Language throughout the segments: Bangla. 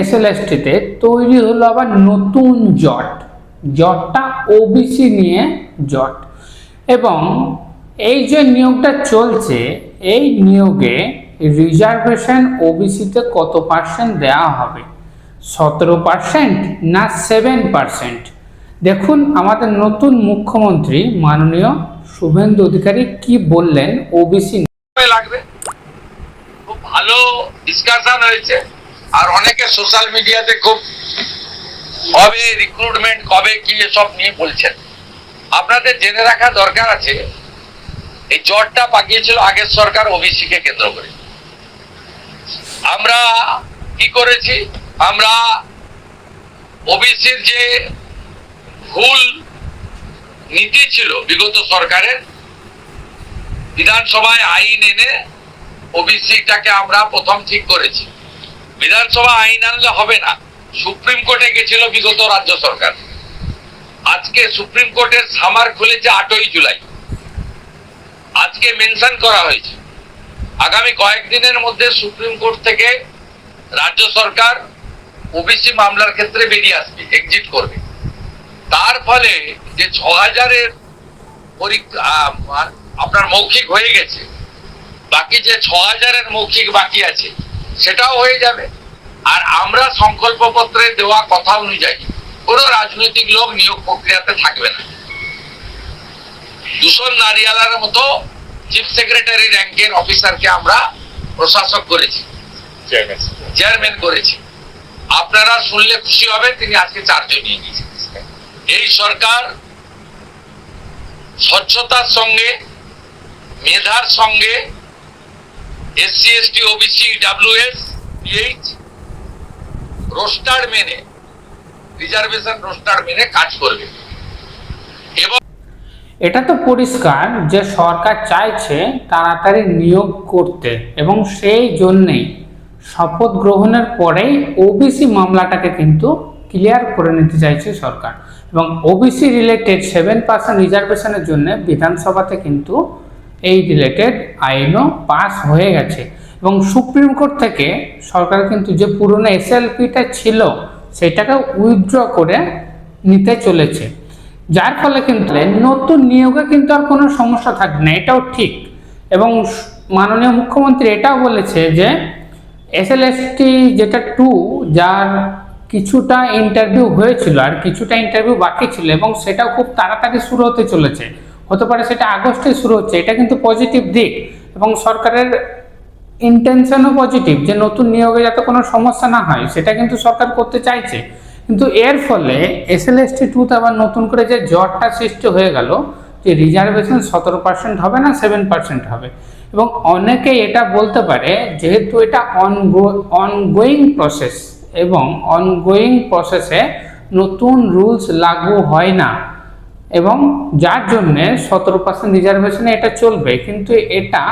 এসএলএসটিতে তৈরি হলো আবার নতুন জটটা ওবিসি নিয়ে জট। এবং এই যে নিয়োগটা চলছে, এই নিয়োগে রিজার্ভেশন ওবিসিতে কত পার্সেন্ট দেওয়া হবে, 17% না 7%? দেখুন আমাদের নতুন মুখ্যমন্ত্রী মাননীয় শুভেন্দু অধিকারী কি বললেন ওবিসি লাগবে। খুব ভালো ডিসকাশন হয়েছে, আর অনেকে সোশ্যাল মিডিয়াতে খুব কবে রিক্রুটমেন্ট, কবে কি এসব নিয়ে বলছেন। আপনাদের জেনে রাখা দরকার আছে, এই জটটা পাকিয়েছিল আগের সরকার ওবিসি কে কেন্দ্র করে। আমরা কি করেছি, আমরা ওবিসির যে ভুল নীতি ছিল বিগত সরকারের, বিধানসভায় আইন এনে ওবিসিটাকে আমরা প্রথম ঠিক করেছি। বিধানসভা আইন আনলে হবে না, সুপ্রিম কোর্টে গেছিল বিগত রাজ্য সরকার। আজকে সুপ্রিম কোর্টের সামার খুলেছে 8ই জুলাই, আজকে মেনশন করা হয়েছে আগামী কয়েকদিনের মধ্যে সুপ্রিম কোর্ট থেকে রাজ্য সরকার ওবিসি মামলার ক্ষেত্রে বেরিয়ে আসবে, এক্সিট করবে। তার ফলে যে 6000-এর পরীক্ষা আপনার মৌখিক হয়ে গেছে, বাকি যে 6000-এর মৌখিক বাকি আছে সেটাও হয়ে যাবে। আর আমরা সংকল্পপত্রে দেওয়া কথা অনুযায়ী কোনো রাজনৈতিক লোক নিয়োগ প্রক্রিয়াতে থাকবে না। দূষণ নারিয়ালার মতো চিফ সেক্রেটারি র্যাঙ্কের অফিসারকে আমরা প্রশাসক করেছি, চেয়ারম্যান করেছি। আপনারা শুনলে খুশি হবে, তিনি আজকে 4 জন নিয়ে নিয়েছেন। এই সরকার স্বচ্ছতার সঙ্গে, মেধার সঙ্গে SC ST OBC EWS PH roster মেনে, রিজার্ভেশন রোস্টার মেনে কাজ করবে। এবং এটা তো পরিষ্কার যে সরকার চাইছে তাড়াতাড়ি নিয়োগ করতে, এবং সেই জন্যেই শপথ গ্রহণের পরেই ওবিসি মামলাটাকে কিন্তু ক্লিয়ার করে নিতে চাইছে সরকার। এবং ওবিসি রিলেটেড 7% রিজার্ভেশনের জন্য বিধানসভাতে কিন্তু এই রিলেটেড আইনও পাস হয়ে গেছে। এবং সুপ্রিম কোর্ট থেকে সরকার কিন্তু যে পুরনো এসএলপিটা ছিল সেটাকে উইথড্র করে নিতে চলেছে, যার ফলে কিন্তু নতুন নিয়োগে কিন্তু আর কোনো সমস্যা থাকবে না, এটাও ঠিক। এবং মাননীয় মুখ্যমন্ত্রী এটাও বলেছে যে এসএলএসটি যেটা 2, যার কিছুটা ইন্টারভিউ হয়েছিল আর কিছুটা ইন্টারভিউ বাকি ছিল, এবং সেটাও খুব তাড়াতাড়ি শুরু হতে চলেছে, হতে পারে সেটা আগস্টে শুরু হচ্ছে। এটা কিন্তু পজিটিভ দিক, এবং সরকারের ইন্টেনশনও পজিটিভ যে নতুন নিয়োগে যাতে কোনো সমস্যা না হয় সেটা কিন্তু সরকার করতে চাইছে। কিন্তু এর ফলে এসএলএসটি 2তে আবার নতুন করে যে জটটা সৃষ্টি হয়ে গেল যে রিজার্ভেশন 17% হবে না 7% হবে। এবং অনেকে এটা বলতে পারে যেহেতু এটা অনগোয়িং প্রসেস, এবং অনগোয়িং প্রসেসে নতুন রুলস লাগু হয় না, এবং যার জন্যে 17% রিজার্ভেশনে এটা চলবে। কিন্তু এটা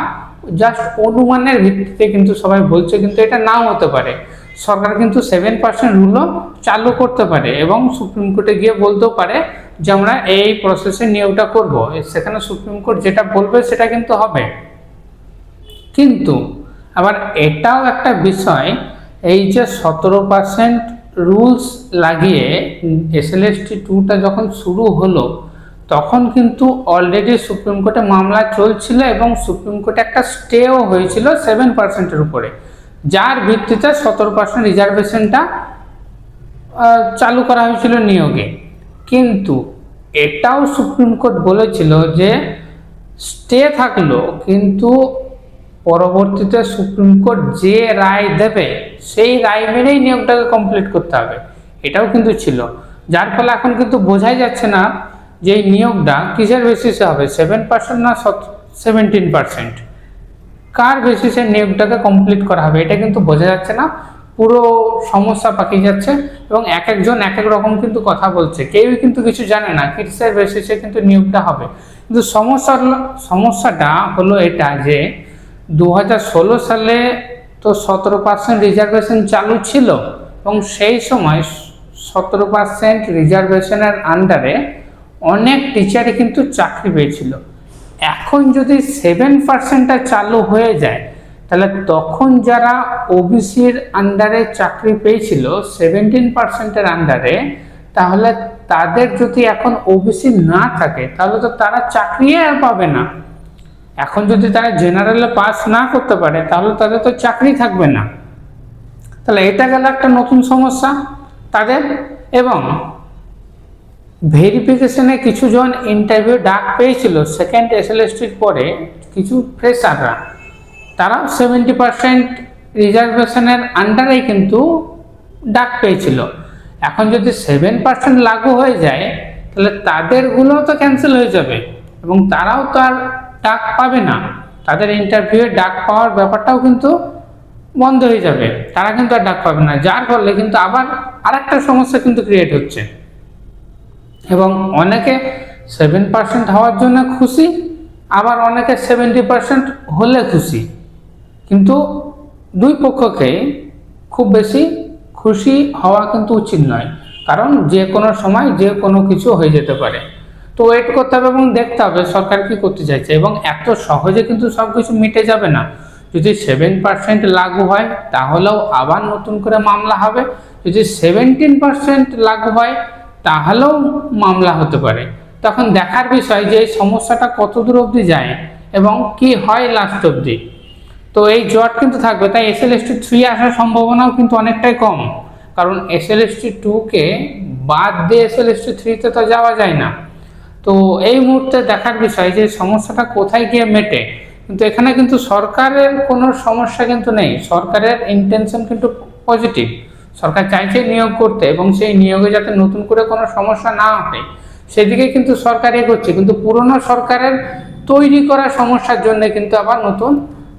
জাস্ট অনুমানের ভিত্তিতে কিন্তু সবাই বলছে, কিন্তু এটা নাও হতে পারে। সরকার কিন্তু 7% রুলও চালু করতে পারে, এবং সুপ্রিম কোর্টে গিয়ে বলতেও পারে যে আমরা এই প্রসেসে নিয়োগটা করব, সেখানে সুপ্রিম কোর্ট যেটা বলবে সেটা কিন্তু হবে। কিন্তু আবার এটাও একটা বিষয়, এই যে 17% রুলস লাগিয়ে এসএলএসটি 2টা যখন শুরু হলো তখন কিন্তু অলরেডি সুপ্রিম কোর্টে মামলা চলছিল, এবং সুপ্রিম কোর্টে একটা স্টেও হয়েছিল 7%-এর উপরে, যার ভিত্তিতে 17% রিজার্ভেশনটা চালু করা হয়েছিল নিয়োগে। কিন্তু এটাও সুপ্রিম কোর্ট বলেছিল যে স্টে থাকলো, কিন্তু পরবর্তীতে সুপ্রিম কোর্ট যে রায় দেবে সেই রায় মেনেই নিয়োগটাকে কমপ্লিট করতে হবে, এটাও কিন্তু ছিল। যার ফলে এখন কিন্তু বোঝাই যাচ্ছে না যে এই নিয়োগটা কিসের বেসিসে হবে, 7% না 17%, কার বেসিসে নিয়োগটাকে কমপ্লিট করা হবে এটা কিন্তু বোঝা যাচ্ছে না। পুরো সমস্যা পাকিয়ে যাচ্ছে, এবং এক একজন এক এক রকম কিন্তু কথা বলছে, কেউই কিন্তু কিছু জানে না কিসের বেসিসে কিন্তু নিয়োগটা হবে। কিন্তু সমস্যাটা হলো এটা যে 2016 সালে তো 17% রিজার্ভেশন চালু ছিল, এবং সেই সময় 17% রিজার্ভেশনের আন্ডারে অনেক টিচারই কিন্তু চাকরি পেয়েছিল। এখন যদি 7%টা চালু হয়ে যায় তাহলে তখন যারা ওবিসির আন্ডারে চাকরি পেয়েছিল 17%-এর আন্ডারে, তাহলে তাদের যদি এখন ওবিসি না থাকে তাহলে তো তারা চাকরি আর পাবে না। এখন যদি তারা জেনারেলে পাস না করতে পারে তাহলে তাদের তো চাকরি থাকবে না। তাহলে এটা গেল একটা নতুন সমস্যা তাদের। এবং ভেরিফিকেশনে কিছু জন ইন্টারভিউ ডাক পেয়েছিল সেকেন্ড এসএলএসটির পরে, কিছু ফ্রেশাররা, তারা 70% রিজার্ভেশনের আন্ডারেই কিন্তু ডাক পেয়েছিল। এখন যদি 7% লাগু হয়ে যায় তাহলে তাদেরগুলো তো ক্যান্সেল হয়ে যাবে এবং তারাও তো আর ডাক পাবে না। তাদের ইন্টারভিউয়ে ডাক পাওয়ার ব্যাপারটাও কিন্তু বন্ধ হয়ে যাবে, তারা কিন্তু আর ডাক পাবে না। যার ফলে কিন্তু আবার আরেকটা সমস্যা কিন্তু ক্রিয়েট হচ্ছে এবং অনেকে 7% হওয়ার জন্য খুশি, আবার অনেকে 70% হলে খুশি। কিন্তু দুই পক্ষকে খুব বেশি খুশি হওয়া কিন্তু উচিত নয়, কারণ যে কোনো সময় যে কোনো কিছু হয়ে যেতে পারে। তো ওয়েট করতে হবে এবং দেখতে হবে সরকার কি করতে চাইছে। এবং এত সহজে কিন্তু সব কিছু মিটে যাবে না। যদি 7% লাগু হয় তাহলেও আবার নতুন করে মামলা হবে, যদি 17% লাগু হয় তাহলেও মামলা হতে পারে। তখন দেখার বিষয় যে এই সমস্যাটা কত দূর অবধি যায় এবং কি হয় লাস্ট অবধি। তো এই জট কিন্তু থাকবে, তাই এসএলএসটি 3 আসার সম্ভাবনাও কিন্তু অনেকটাই কম, কারণ এসএলএসটি 2-কে বাদ দিয়ে এসএলএসটি 3-তে তো যাওয়া যায় না। তো এই মুহূর্তে দেখার বিষয় যে সমস্যাটা কোথায় গিয়ে মেটে। কিন্তু এখানে কিন্তু সরকারের কোনো সমস্যা কিন্তু নেই, সরকারের ইন্টেনশন কিন্তু পজিটিভ। সরকার চাইছে নিয়োগ করতে এবং সেই নিয়োগে যাতে নতুন করে কোনো সমস্যা না হয় সেদিকে কিন্তু সরকার এগোচ্ছে। কিন্তু পুরনো সরকারের তৈরি করা সমস্যার জন্য কিন্তু আবার নতুন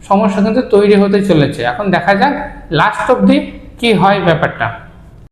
সমস্যা কিন্তু তৈরি হতে চলেছে। এখন দেখা যাক লাস্ট অবধি কি হয় ব্যাপারটা।